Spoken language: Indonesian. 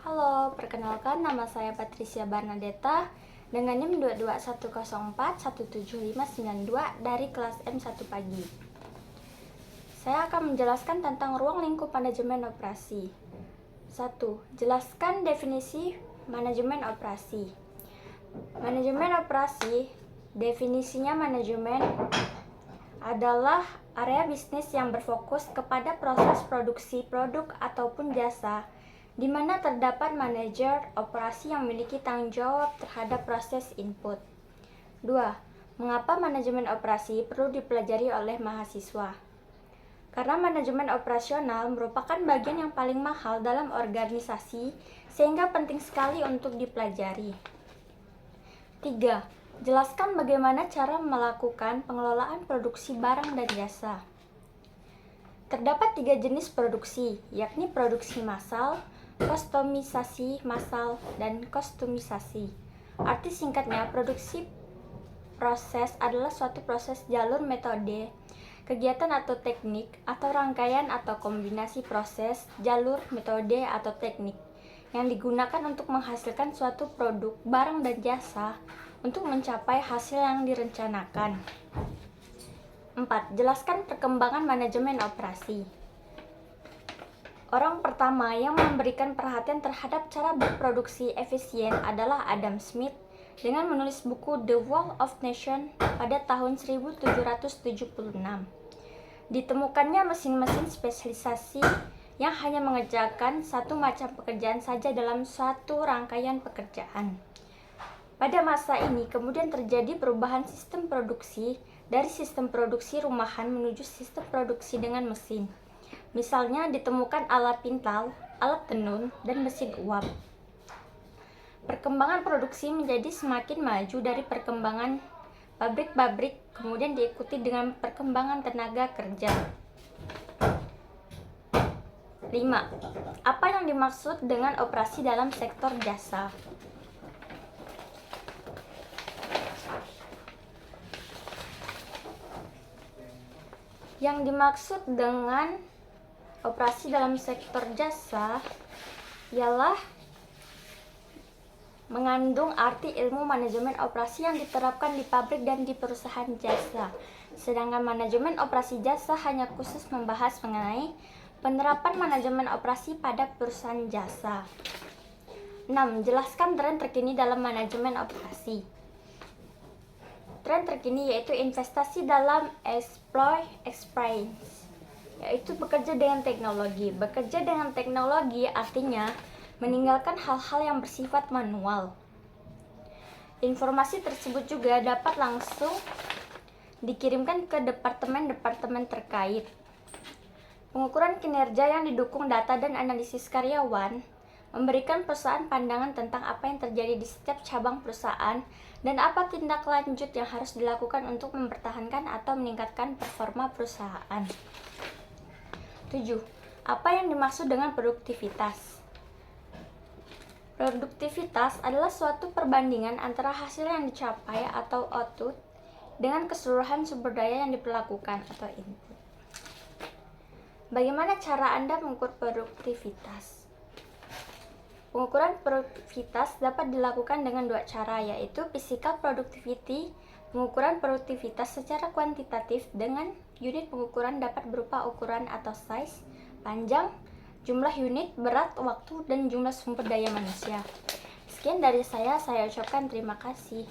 Halo, perkenalkan nama saya Patricia Barnadetta dengan NIM 22104175592 dari kelas M1 pagi. Saya akan menjelaskan tentang ruang lingkup manajemen operasi. 1. Jelaskan definisi manajemen operasi. Manajemen operasi, definisinya manajemen adalah area bisnis yang berfokus kepada proses produksi produk ataupun jasa, di mana terdapat manajer operasi yang memiliki tanggung jawab terhadap proses input. 2. Mengapa manajemen operasi perlu dipelajari oleh mahasiswa? Karena manajemen operasional merupakan bagian yang paling mahal dalam organisasi, sehingga penting sekali untuk dipelajari. 3. Jelaskan bagaimana cara melakukan pengelolaan produksi barang dan jasa. Terdapat 3 jenis produksi, yakni produksi massal, kustomisasi massal, dan kostumisasi. Arti singkatnya, produksi proses adalah suatu proses, jalur, metode, kegiatan atau teknik, atau rangkaian atau kombinasi proses, jalur, metode, atau teknik yang digunakan untuk menghasilkan suatu produk, barang, dan jasa untuk mencapai hasil yang direncanakan. 4. Jelaskan perkembangan manajemen operasi. Orang pertama yang memberikan perhatian terhadap cara berproduksi efisien adalah Adam Smith dengan menulis buku The Wealth of Nations pada tahun 1776. Ditemukannya mesin-mesin spesialisasi yang hanya mengerjakan satu macam pekerjaan saja dalam suatu rangkaian pekerjaan. Pada masa ini kemudian terjadi perubahan sistem produksi dari sistem produksi rumahan menuju sistem produksi dengan mesin. Misalnya ditemukan alat pintal, alat tenun, dan mesin uap. Perkembangan produksi menjadi semakin maju dari perkembangan pabrik-pabrik, kemudian diikuti dengan perkembangan tenaga kerja. 5. Apa yang dimaksud dengan operasi dalam sektor jasa? Yang dimaksud dengan operasi dalam sektor jasa ialah mengandung arti ilmu manajemen operasi yang diterapkan di pabrik dan di perusahaan jasa. Sedangkan manajemen operasi jasa hanya khusus membahas mengenai penerapan manajemen operasi pada perusahaan jasa. 6. Jelaskan tren terkini dalam manajemen operasi. Tren terkini yaitu investasi dalam employee experience, yaitu bekerja dengan teknologi. Bekerja dengan teknologi artinya meninggalkan hal-hal yang bersifat manual. Informasi tersebut juga dapat langsung dikirimkan ke departemen-departemen terkait. Pengukuran kinerja yang didukung data dan analisis karyawan memberikan perusahaan pandangan tentang apa yang terjadi di setiap cabang perusahaan dan apa tindak lanjut yang harus dilakukan untuk mempertahankan atau meningkatkan performa perusahaan. 7. Apa yang dimaksud dengan produktivitas? Produktivitas adalah suatu perbandingan antara hasil yang dicapai atau output dengan keseluruhan sumber daya yang diperlakukan atau input. Bagaimana cara Anda mengukur produktivitas? Pengukuran produktivitas dapat dilakukan dengan 2 cara, yaitu physical productivity. Pengukuran produktivitas secara kuantitatif dengan unit pengukuran dapat berupa ukuran atau size, panjang, jumlah unit, berat, waktu, dan jumlah sumber daya manusia. Sekian dari saya ucapkan terima kasih.